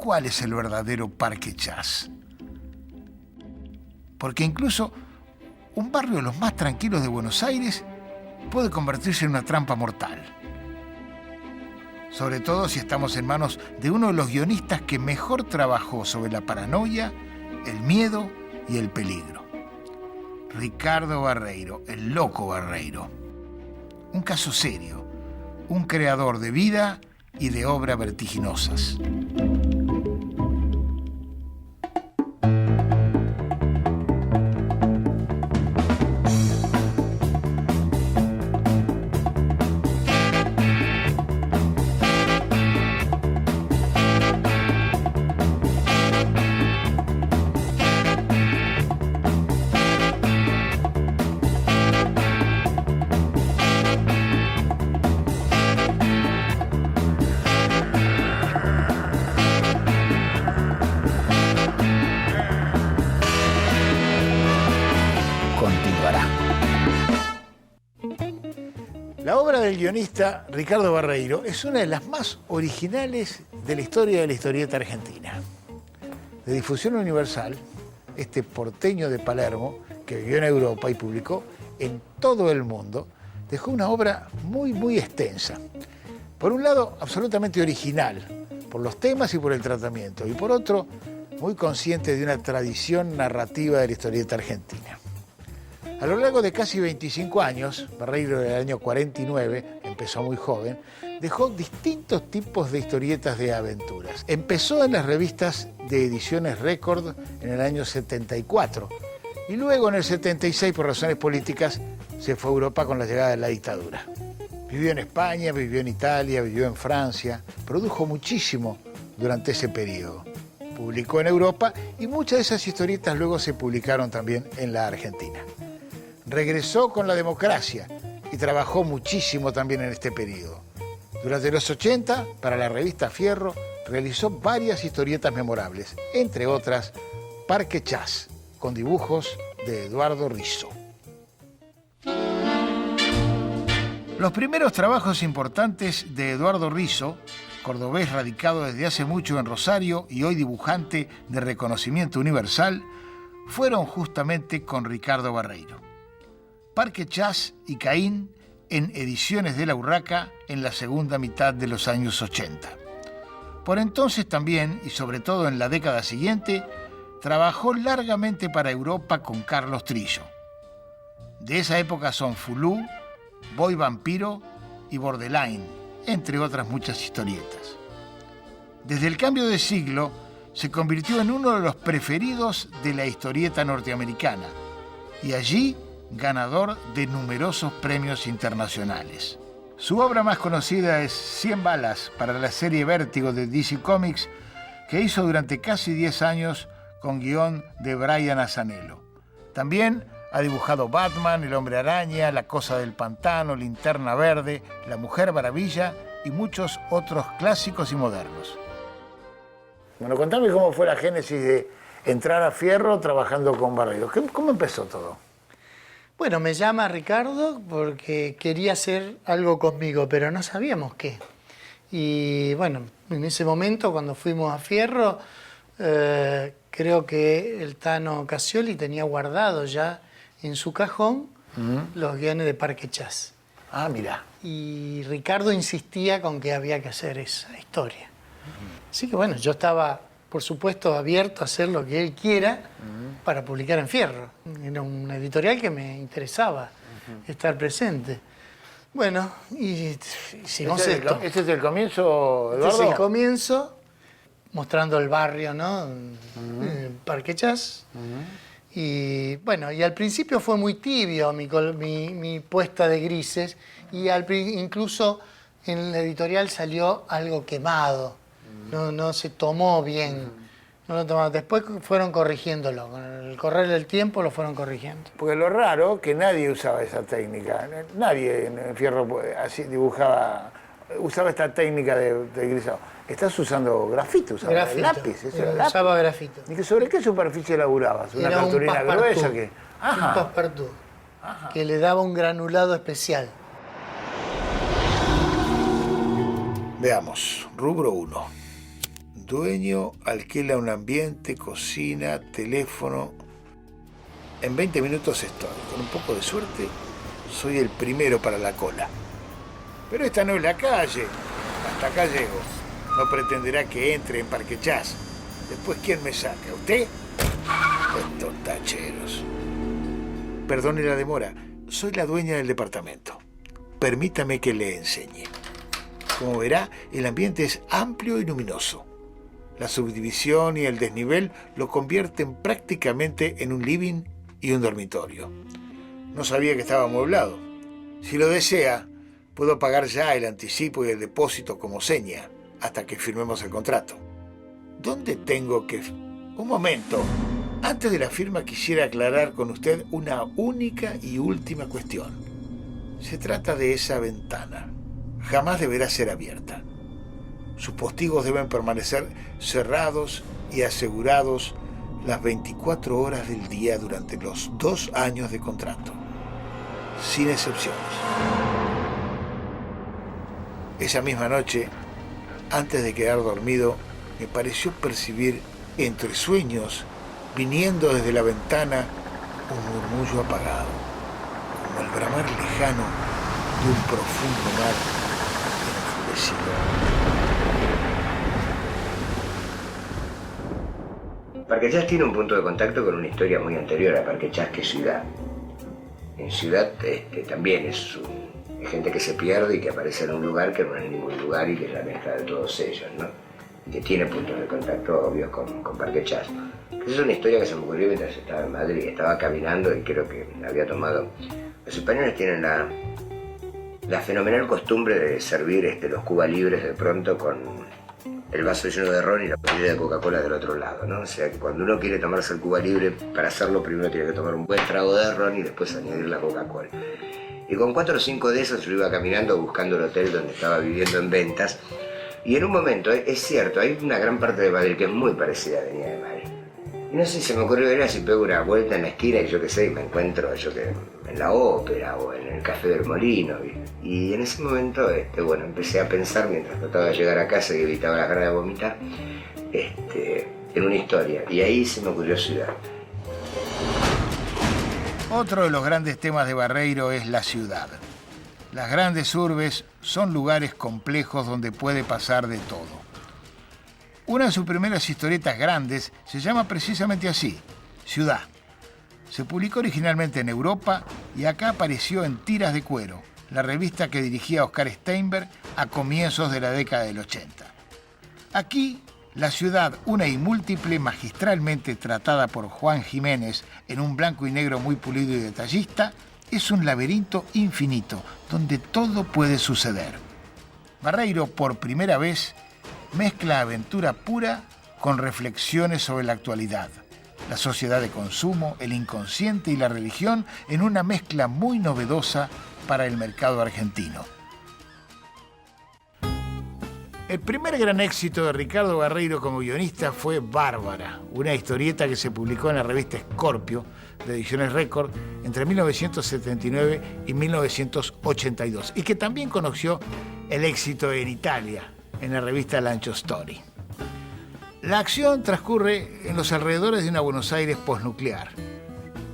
cuál es el verdadero Parque Chas. Porque incluso un barrio de los más tranquilos de Buenos Aires puede convertirse en una trampa mortal. Sobre todo si estamos en manos de uno de los guionistas que mejor trabajó sobre la paranoia, el miedo y el peligro. Ricardo Barreiro, el loco Barreiro. Un caso serio, un creador de vida y de obra vertiginosas. La obra del guionista Ricardo Barreiro es una de las más originales de la historia de la historieta argentina. De difusión universal, este porteño de Palermo, que vivió en Europa y publicó en todo el mundo, dejó una obra muy extensa. Por un lado, absolutamente original, por los temas y por el tratamiento, y por otro, muy consciente de una tradición narrativa de la historieta argentina. A lo largo de casi 25 años, Barreiro del año 49, empezó muy joven, dejó distintos tipos de historietas de aventuras. Empezó en las revistas de Ediciones Récord en el año 74 y luego en el 76, por razones políticas, se fue a Europa con la llegada de la dictadura. Vivió en España, vivió en Italia, vivió en Francia, produjo muchísimo durante ese periodo. Publicó en Europa y muchas de esas historietas luego se publicaron también en la Argentina. Regresó con la democracia y trabajó muchísimo también en este periodo. Durante los 80, para la revista Fierro, realizó varias historietas memorables, entre otras Parque Chas, con dibujos de Eduardo Risso. Los primeros trabajos importantes de Eduardo Risso, cordobés radicado desde hace mucho en Rosario y hoy dibujante de reconocimiento universal, fueron justamente con Ricardo Barreiro. Parque Chas y Caín en Ediciones de la Urraca en la segunda mitad de los años 80. Por entonces también, y sobre todo en la década siguiente, trabajó largamente para Europa con Carlos Trillo. De esa época son Fulú, Boy Vampiro y Borderline, entre otras muchas historietas. Desde el cambio de siglo, se convirtió en uno de los preferidos de la historieta norteamericana y allí ganador de numerosos premios internacionales. Su obra más conocida es 100 balas para la serie Vértigo de DC Comics, que hizo durante casi 10 años con guión de Brian Azzanello. También ha dibujado Batman, El Hombre Araña, La Cosa del Pantano, Linterna Verde, La Mujer Maravilla y muchos otros clásicos y modernos. Bueno, contame cómo fue la génesis de entrar a Fierro trabajando con Barreiro. ¿Cómo empezó todo? Bueno, me llama Ricardo porque quería hacer algo conmigo, pero no sabíamos qué. Y bueno, en ese momento, cuando fuimos a Fierro, creo que el Tano Casioli tenía guardado ya en su cajón los guiones de Parque Chas. Ah, mira. Y Ricardo insistía con que había que hacer esa historia. Así que bueno, yo estaba, por supuesto, abierto a hacer lo que él quiera para publicar en Fierro. Era una editorial que me interesaba estar presente. Bueno, y hicimos esto. ¿Este es el comienzo, Eduardo? Este es el comienzo, mostrando el barrio, ¿no? Parque Chas. Y bueno, y al principio fue muy tibio mi puesta de grises y incluso en la editorial salió algo quemado. No se tomó bien. No lo tomaron. Después fueron corrigiéndolo. Con el correr del tiempo lo fueron corrigiendo. Porque lo raro que nadie usaba esa técnica. Nadie en Fierro así usaba esta técnica de grisado. Estás usando grafito, usaba grafito. Lápiz. Usaba grafito. ¿Y sobre qué superficie laburabas? ¿Una cartulina gruesa? Que... Un passepartout, que le daba un granulado especial. Veamos, rubro 1. Dueño alquila un ambiente, cocina, teléfono. En 20 minutos estoy. Con un poco de suerte, soy el primero para la cola. Pero esta no es la calle. Hasta acá llego. No pretenderá que entre en Parque Chas. Después, ¿quién me saca? ¿Usted? Estos tacheros. Perdone la demora. Soy la dueña del departamento. Permítame que le enseñe. Como verá, el ambiente es amplio y luminoso. La subdivisión y el desnivel lo convierten prácticamente en un living y un dormitorio. No sabía que estaba amueblado. Si lo desea, puedo pagar ya el anticipo y el depósito como seña, hasta que firmemos el contrato. ¿Dónde tengo que...? Un momento. Antes de la firma quisiera aclarar con usted una única y última cuestión. Se trata de esa ventana. Jamás deberá ser abierta. Sus postigos deben permanecer cerrados y asegurados las 24 horas del día durante los 2 años de contrato, sin excepciones. Esa misma noche, antes de quedar dormido, me pareció percibir entre sueños, viniendo desde la ventana, un murmullo apagado, como el bramar lejano de un profundo mar enfurecido. Parque Chas tiene un punto de contacto con una historia muy anterior a Parque Chas, que es Ciudad. En Ciudad también es gente que se pierde y que aparece en un lugar que no es ningún lugar y que es la mezcla de todos ellos, ¿no? Y que tiene puntos de contacto obvios con Parque Chas. Esa es una historia que se me ocurrió mientras estaba en Madrid. Estaba caminando y creo que había tomado... Los españoles tienen la fenomenal costumbre de servir los Cuba Libres de pronto con el vaso lleno de ron y la botella de Coca-Cola del otro lado, ¿no? O sea que cuando uno quiere tomarse el Cuba Libre, para hacerlo primero tiene que tomar un buen trago de ron y después añadir la Coca-Cola. Y con 4 o 5 de esos yo iba caminando buscando el hotel donde estaba viviendo en Ventas. Y en un momento, es cierto, hay una gran parte de Madrid que es muy parecida a Avenida de Madrid. Y no sé si se me ocurrió ver si pego una vuelta en la esquina y yo qué sé, y me encuentro en la ópera o en el Café del Molino. Y en ese momento, empecé a pensar mientras trataba de llegar a casa y evitaba las ganas de vomitar, en una historia. Y ahí se me ocurrió Ciudad. Otro de los grandes temas de Barreiro es la ciudad. Las grandes urbes son lugares complejos donde puede pasar de todo. Una de sus primeras historietas grandes se llama precisamente así, Ciudad. Se publicó originalmente en Europa y acá apareció en Tiras de Cuero, la revista que dirigía Oscar Steinberg a comienzos de la década del 80. Aquí, la ciudad, una y múltiple, magistralmente tratada por Juan Jiménez en un blanco y negro muy pulido y detallista, es un laberinto infinito donde todo puede suceder. Barreiro, por primera vez, mezcla aventura pura con reflexiones sobre la actualidad, la sociedad de consumo, el inconsciente y la religión en una mezcla muy novedosa para el mercado argentino. El primer gran éxito de Ricardo Barreiro como guionista fue Bárbara, una historieta que se publicó en la revista Scorpio, de Ediciones Récord, entre 1979 y 1982, y que también conoció el éxito en Italia, en la revista Lancho Story. La acción transcurre en los alrededores de una Buenos Aires posnuclear,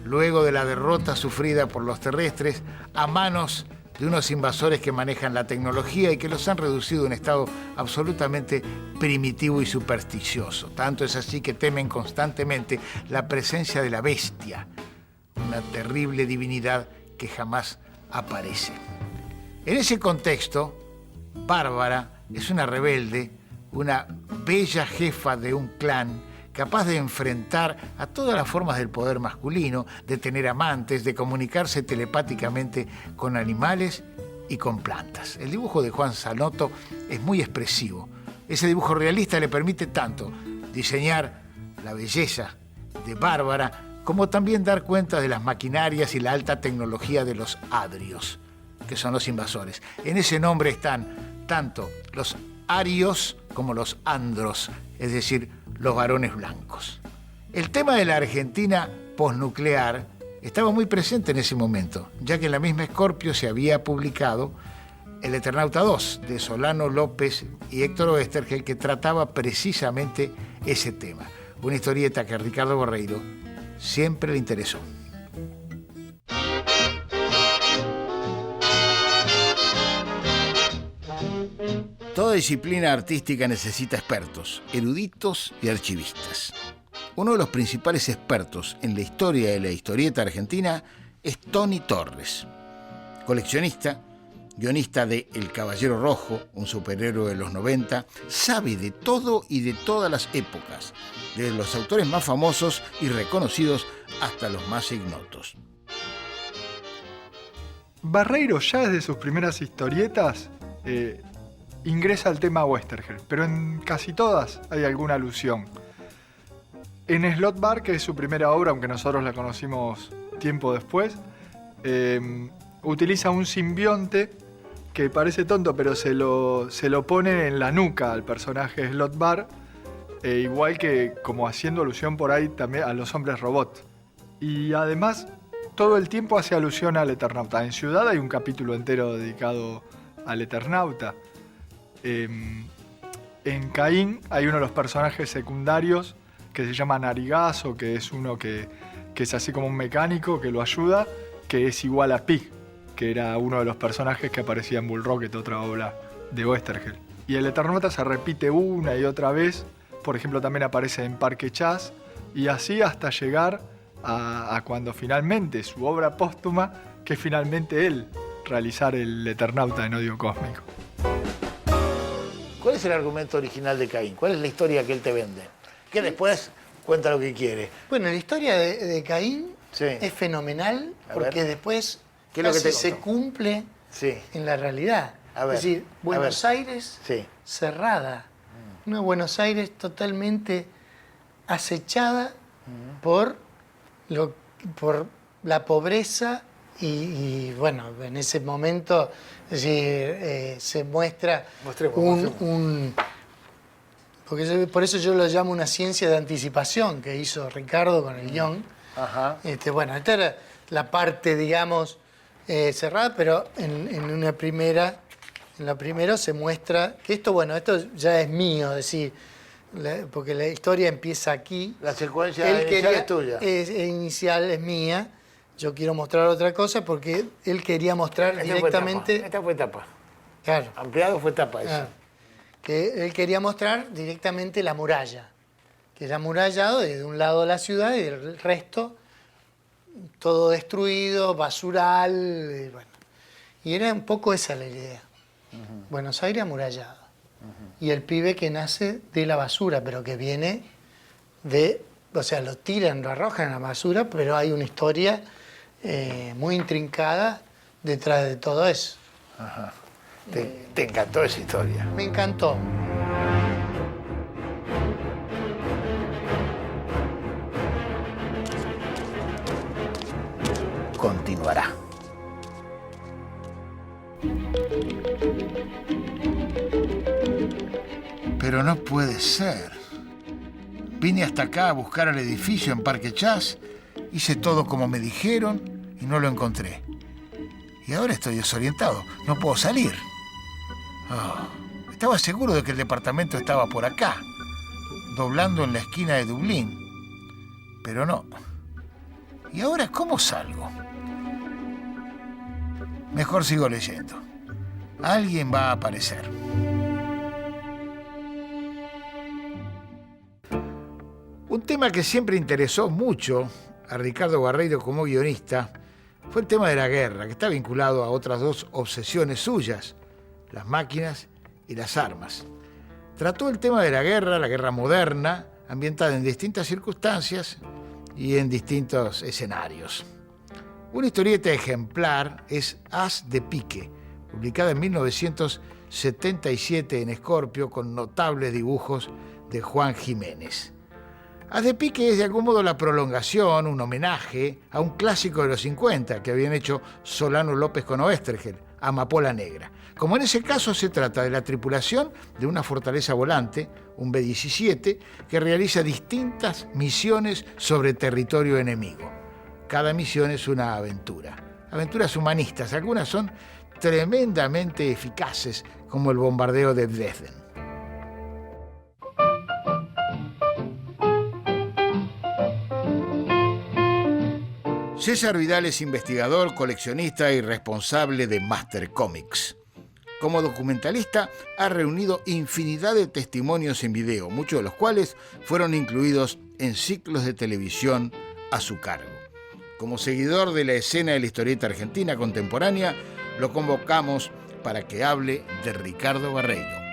luego de la derrota sufrida por los terrestres a manos de unos invasores que manejan la tecnología y que los han reducido a un estado absolutamente primitivo y supersticioso. Tanto es así que temen constantemente la presencia de la bestia, una terrible divinidad que jamás aparece. En ese contexto, Bárbara es una rebelde, una bella jefa de un clan capaz de enfrentar a todas las formas del poder masculino, de tener amantes, de comunicarse telepáticamente con animales y con plantas. El dibujo de Juan Zanotto es muy expresivo. Ese dibujo realista le permite tanto diseñar la belleza de Bárbara como también dar cuenta de las maquinarias y la alta tecnología de los adrios, que son los invasores. En ese nombre están tanto los arios como los andros, es decir, los varones blancos. El tema de la Argentina posnuclear estaba muy presente en ese momento, ya que en la misma Scorpio se había publicado El Eternauta 2, de Solano López y Héctor Oesterhel, que trataba precisamente ese tema. Una historieta que a Ricardo Barreiro siempre le interesó. Toda disciplina artística necesita expertos, eruditos y archivistas. Uno de los principales expertos en la historia de la historieta argentina es Tony Torres, coleccionista, guionista de El Caballero Rojo, un superhéroe de los 90, sabe de todo y de todas las épocas, desde los autores más famosos y reconocidos hasta los más ignotos. Barreiro ya desde sus primeras historietas ingresa al tema Oesterhel, pero en casi todas hay alguna alusión. En Slot Bar, que es su primera obra, aunque nosotros la conocimos tiempo después, utiliza un simbionte que parece tonto, pero se lo pone en la nuca al personaje Slot Bar, igual que como haciendo alusión por ahí también a los hombres robot. Y además, todo el tiempo hace alusión al Eternauta. En Ciudad hay un capítulo entero dedicado al Eternauta. En Caín hay uno de los personajes secundarios que se llama Narigazo, que es uno que es así como un mecánico que lo ayuda, que es igual a Pig, que era uno de los personajes que aparecía en Bull Rocket, otra obra de Oesterhel. Y el Eternauta se repite una y otra vez, por ejemplo también aparece en Parque Chas, y así hasta llegar a cuando finalmente su obra póstuma, que es finalmente él realizar el Eternauta en Odio Cósmico. ¿Cuál es el argumento original de Caín? ¿Cuál es la historia que él te vende? Que después cuenta lo que quiere. Bueno, la historia de Caín Sí. es fenomenal porque después ¿Qué es lo que casi te se contó? cumple Sí. en la realidad. A ver, es decir, Buenos Aires Sí. cerrada. Una Buenos Aires totalmente acechada por la pobreza y bueno, en ese momento es decir, se muestra por eso yo lo llamo una ciencia de anticipación que hizo Ricardo con el guión. Ajá. Bueno, esta era la parte, digamos, cerrada, pero en la primera se muestra que esto ya es mío, es decir, porque la historia empieza aquí. La secuencia inicial es tuya. Inicial es mía. Yo quiero mostrar otra cosa porque él quería mostrar directamente. Esta fue etapa. Claro. Ampliado fue etapa esa. Claro. Que él quería mostrar directamente la muralla, que era amurallado desde un lado de la ciudad y del resto todo destruido, basural, y bueno. Y era un poco esa la idea. Buenos Aires amurallado. Y el pibe que nace de la basura, pero que viene o sea, lo tiran, lo arrojan a la basura, pero hay una historia muy intrincada detrás de todo eso. Ajá. Te encantó esa historia. Me encantó. Continuará. Pero no puede ser. Vine hasta acá a buscar el edificio en Parque Chas, hice todo como me dijeron y no lo encontré. Y ahora estoy desorientado, no puedo salir. Estaba seguro de que el departamento estaba por acá, doblando en la esquina de Dublín. Pero no. ¿Y ahora cómo salgo? Mejor sigo leyendo. Alguien va a aparecer. Un tema que siempre interesó mucho a Ricardo Barreiro como guionista fue el tema de la guerra, que está vinculado a otras dos obsesiones suyas, las máquinas y las armas. Trató el tema de la guerra moderna, ambientada en distintas circunstancias y en distintos escenarios. Una historieta ejemplar es As de Pique, publicada en 1977 en Scorpio, con notables dibujos de Juan Jiménez. As de Pique es de algún modo la prolongación, un homenaje a un clásico de los 50 que habían hecho Solano López con Oesterhel, Amapola Negra. Como en ese caso se trata de la tripulación de una fortaleza volante, un B-17, que realiza distintas misiones sobre territorio enemigo. Cada misión es una aventura. Aventuras humanistas, algunas son tremendamente eficaces como el bombardeo de Dresden. César Vidal es investigador, coleccionista y responsable de Master Comics. Como documentalista ha reunido infinidad de testimonios en video, muchos de los cuales fueron incluidos en ciclos de televisión a su cargo. Como seguidor de la escena de la historieta argentina contemporánea, lo convocamos para que hable de Ricardo Barreiro.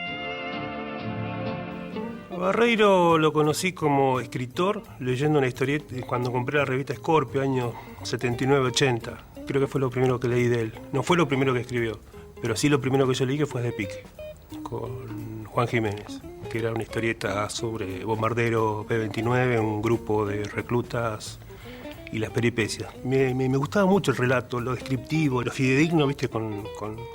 Barreiro lo conocí como escritor, leyendo una historieta cuando compré la revista Scorpio, año 79-80. Creo que fue lo primero que leí de él. No fue lo primero que escribió, pero sí lo primero que yo leí que fue de Pique, con Juan Jiménez, que era una historieta sobre bombardero P-29, un grupo de reclutas y las peripecias. Me gustaba mucho el relato, lo descriptivo, lo fidedigno, ¿viste? Con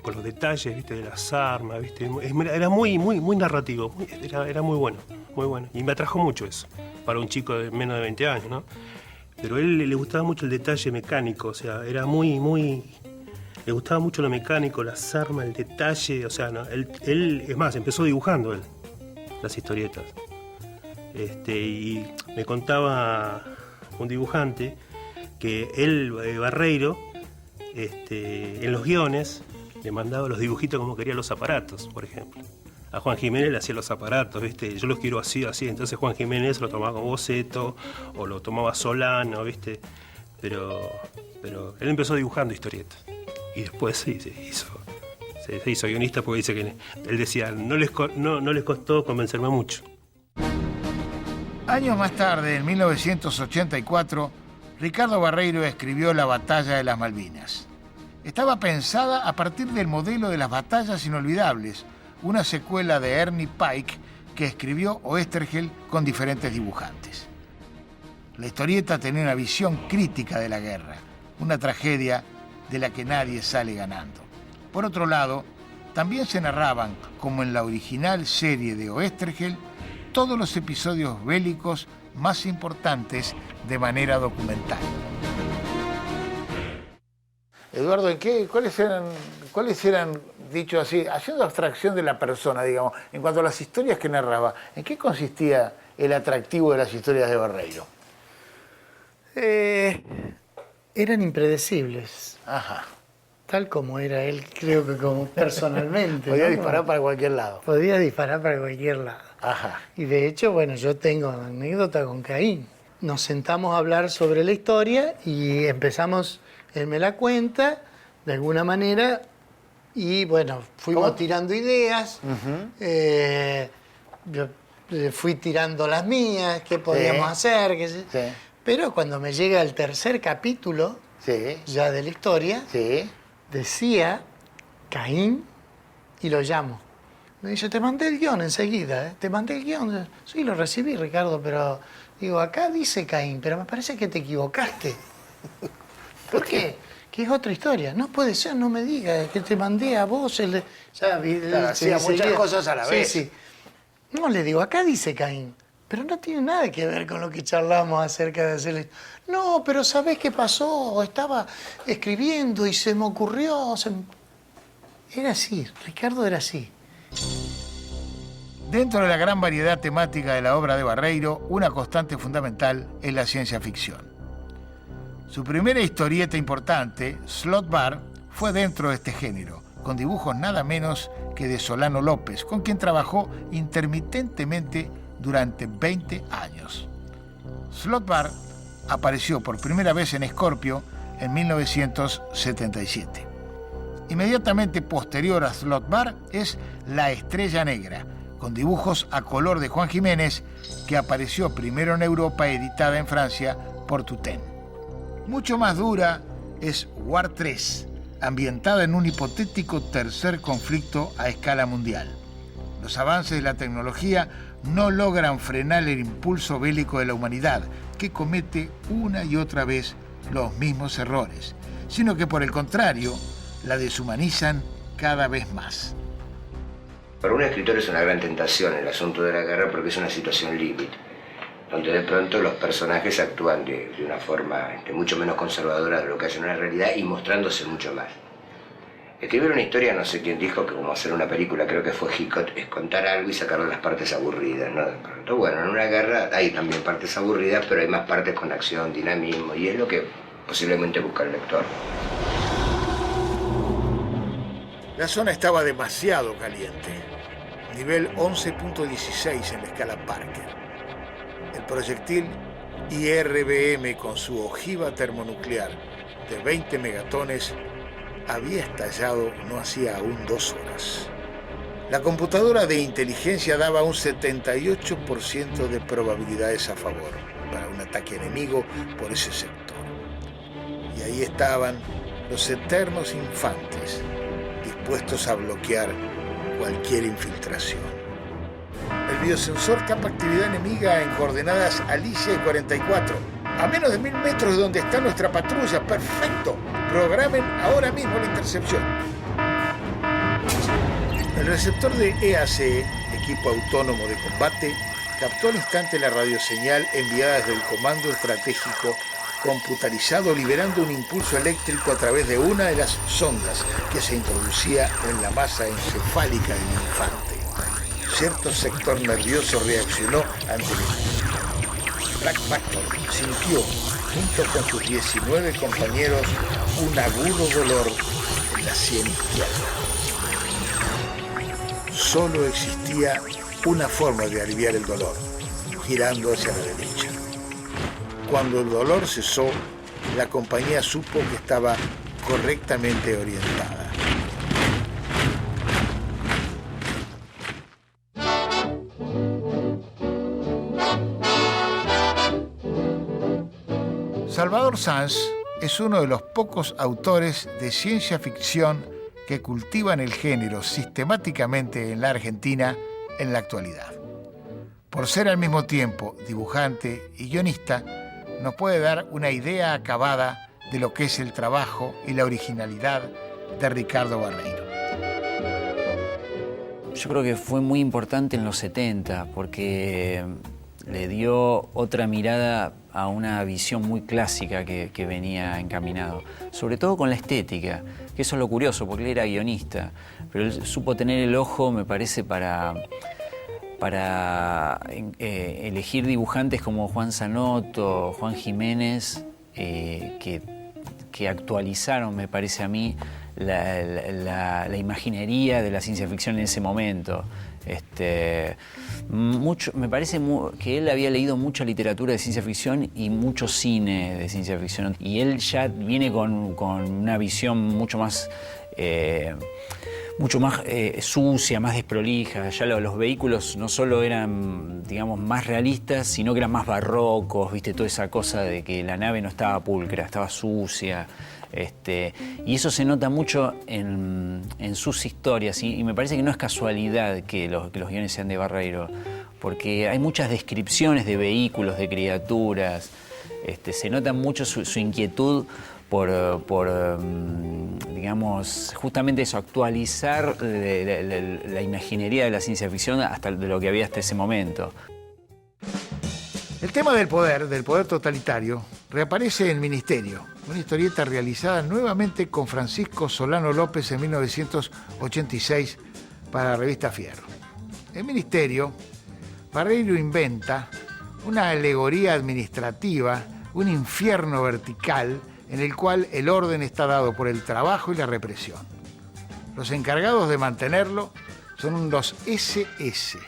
los detalles, ¿viste? De las armas, ¿viste? Era muy narrativo, era muy bueno, muy bueno. Y me atrajo mucho eso, para un chico de menos de 20 años, ¿no? Pero a él le gustaba mucho el detalle mecánico, o sea, era le gustaba mucho lo mecánico, las armas, el detalle, o sea, ¿no? Él, es más, empezó dibujando él, las historietas. Y me contaba un dibujante que él, Barreiro, en los guiones le mandaba los dibujitos como quería los aparatos, por ejemplo. A Juan Jiménez le hacía los aparatos, ¿viste? Yo los quiero así, así. Entonces Juan Jiménez lo tomaba como boceto o lo tomaba Solano, ¿viste? Pero él empezó dibujando historietas. Y después se hizo guionista porque dice que él decía, no les costó convencerme mucho. Años más tarde, en 1984, Ricardo Barreiro escribió La Batalla de las Malvinas. Estaba pensada a partir del modelo de las batallas inolvidables, una secuela de Ernie Pike que escribió Oesterheld con diferentes dibujantes. La historieta tenía una visión crítica de la guerra, una tragedia de la que nadie sale ganando. Por otro lado, también se narraban, como en la original serie de Oesterheld, todos los episodios bélicos más importantes de manera documental. Eduardo, ¿cuáles eran, dicho así, haciendo abstracción de la persona, digamos, en cuanto a las historias que narraba, en qué consistía el atractivo de las historias de Barreiro? Eran impredecibles. Ajá. Tal como era él, creo que como personalmente. Podía ¿no? disparar para cualquier lado. Podía disparar para cualquier lado. Ajá. Y de hecho, bueno, yo tengo una anécdota con Caín. Nos sentamos a hablar sobre la historia y empezamos, él me la cuenta, de alguna manera, y bueno, fuimos tirando ideas. Yo fui tirando las mías, qué podíamos hacer, qué sé. Sí. Pero cuando me llega el tercer capítulo, ya de la historia, decía Caín y lo llamo. Me dice, te mandé el guión enseguida, ¿eh? Te mandé el guión. Sí, lo recibí, Ricardo, pero digo, acá dice Caín, pero me parece que te equivocaste. ¿Por qué? Que es otra historia. No puede ser, no me digas, que te mandé a vos el... Hacía muchas cosas a la vez. Sí. No, le digo, acá dice Caín. Pero no tiene nada que ver con lo que charlamos acerca de hacerle... No, pero ¿sabés qué pasó? Estaba escribiendo y se me ocurrió... Era así, Ricardo era así. Dentro de la gran variedad temática de la obra de Barreiro, una constante fundamental es la ciencia ficción. Su primera historieta importante, Slot Bar, fue dentro de este género, con dibujos nada menos que de Solano López, con quien trabajó intermitentemente durante 20 años. Slot Bar apareció por primera vez en Scorpio en 1977. Inmediatamente posterior a Slot Bar es La Estrella Negra, con dibujos a color de Juan Jiménez, que apareció primero en Europa, editada en Francia por Tutén. Mucho más dura es War 3, ambientada en un hipotético tercer conflicto a escala mundial. Los avances de la tecnología no logran frenar el impulso bélico de la humanidad, que comete una y otra vez los mismos errores, sino que por el contrario, la deshumanizan cada vez más. Para un escritor es una gran tentación el asunto de la guerra porque es una situación límite, donde de pronto los personajes actúan de una forma mucho menos conservadora de lo que hacen en la realidad y mostrándose mucho más. Escribir una historia, no sé quién dijo que como hacer una película, creo que fue Hitchcock, es contar algo y sacarle las partes aburridas, ¿no? De pronto, bueno, en una guerra hay también partes aburridas, pero hay más partes con acción, dinamismo, y es lo que posiblemente busca el lector. La zona estaba demasiado caliente, nivel 11.16 en la escala Parker. El proyectil IRBM con su ojiva termonuclear de 20 megatones había estallado no hacía aún 2 horas. La computadora de inteligencia daba un 78% de probabilidades a favor para un ataque enemigo por ese sector. Y ahí estaban los eternos infantes, dispuestos a bloquear cualquier infiltración. El biosensor capa actividad enemiga en coordenadas Alicia y 44. A menos de 1000 metros de donde está nuestra patrulla. ¡Perfecto! Programen ahora mismo la intercepción. El receptor de EAC, equipo autónomo de combate, captó al instante la radioseñal enviada desde el comando estratégico computarizado, liberando un impulso eléctrico a través de una de las sondas que se introducía en la masa encefálica del infante. Cierto sector nervioso reaccionó ante el Black Factor sintió, junto con sus 19 compañeros, un agudo dolor en la sien izquierda. Solo existía una forma de aliviar el dolor, girando hacia la derecha. Cuando el dolor cesó, la compañía supo que estaba correctamente orientada. Salvador Sanz es uno de los pocos autores de ciencia ficción que cultivan el género sistemáticamente en la Argentina en la actualidad. Por ser al mismo tiempo dibujante y guionista, nos puede dar una idea acabada de lo que es el trabajo y la originalidad de Ricardo Barreiro. Yo creo que fue muy importante en los 70 porque le dio otra mirada a una visión muy clásica que venía encaminado, sobre todo con la estética, que eso es lo curioso, porque él era guionista, pero él supo tener el ojo, me parece, para elegir dibujantes como Juan Zanotto, Juan Jiménez, que actualizaron, me parece a mí, la imaginería de la ciencia ficción en ese momento. Me parece que él había leído mucha literatura de ciencia ficción y mucho cine de ciencia ficción. Y él ya viene con una visión mucho más sucia, más desprolija. Ya los vehículos no solo eran, digamos, más realistas, sino que eran más barrocos, ¿viste? Toda esa cosa de que la nave no estaba pulcra, estaba sucia. Y eso se nota mucho en sus historias, y me parece que no es casualidad que los guiones sean de Barreiro, porque hay muchas descripciones de vehículos, de criaturas. Se nota mucho su inquietud por digamos, justamente eso, actualizar la imaginería de la ciencia ficción hasta de lo que había hasta ese momento. El tema del poder totalitario, reaparece en Ministerio, una historieta realizada nuevamente con Francisco Solano López en 1986 para la revista Fierro. En Ministerio, Barreiro inventa una alegoría administrativa, un infierno vertical en el cual el orden está dado por el trabajo y la represión. Los encargados de mantenerlo son los SS,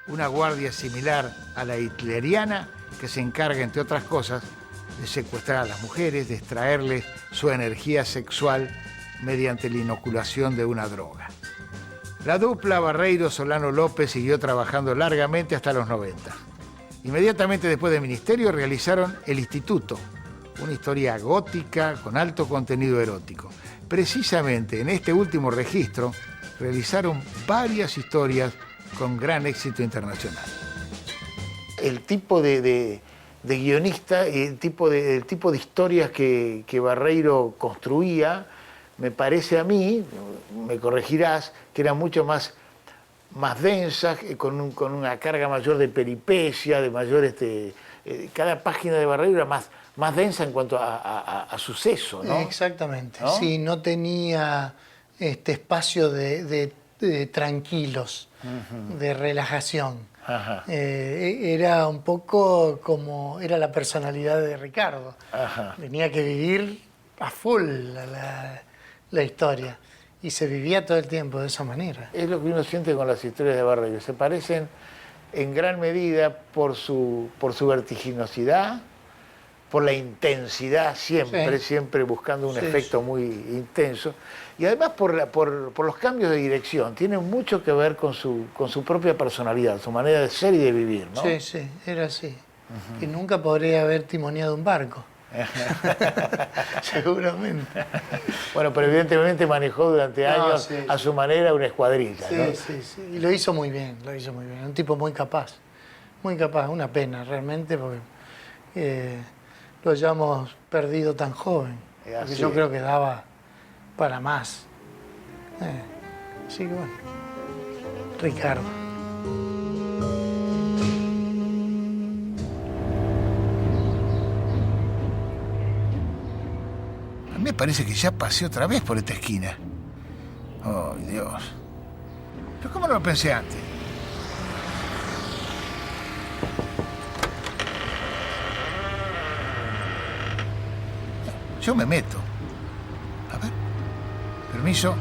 una guardia similar a la hitleriana que se encarga, entre otras cosas, de secuestrar a las mujeres, de extraerles su energía sexual mediante la inoculación de una droga. La dupla Barreiro-Solano López siguió trabajando largamente hasta los 90. Inmediatamente después de Ministerio realizaron El Instituto, una historia gótica con alto contenido erótico. Precisamente en este último registro realizaron varias historias con gran éxito internacional. El tipo de guionista y el tipo de historias que Barreiro construía, me parece a mí, me corregirás, que eran mucho más densas, con una carga mayor de peripecia, de mayor... cada página de Barreiro era más densa en cuanto a suceso, ¿no? Exactamente, ¿no? Sí, no tenía espacio de tranquilos, de relajación. Ajá. Era un poco como era la personalidad de Ricardo. Ajá. Tenía que vivir a full la historia. Y se vivía todo el tiempo de esa manera. Es lo que uno siente con las historias de Barreiro. Se parecen en gran medida por su vertiginosidad, por la intensidad siempre, Sí. siempre buscando un Sí, efecto sí. muy intenso. Y además por los cambios de dirección. Tienen mucho que ver con su propia personalidad, su manera de ser y de vivir, ¿no? Sí, sí, era así. Y nunca podría haber timoneado un barco. Seguramente. Bueno, pero evidentemente manejó durante años sí, a sí. su manera una escuadrilla, Sí, ¿no? sí, sí. Y lo hizo muy bien, lo hizo muy bien. Un tipo muy capaz. Muy capaz. Una pena realmente porque lo hayamos perdido tan joven. Porque Así yo es. creo que daba para más. Así que bueno. Ricardo. A mí me parece que ya pasé otra vez por esta esquina. Oh, Dios. ¿Pero cómo no lo pensé antes? Yo me meto. A ver. Permiso.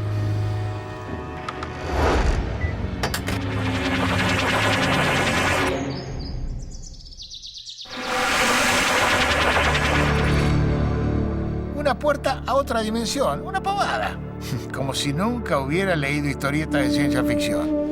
Una puerta a otra dimensión, una pavada. Como si nunca hubiera leído historietas de ciencia ficción.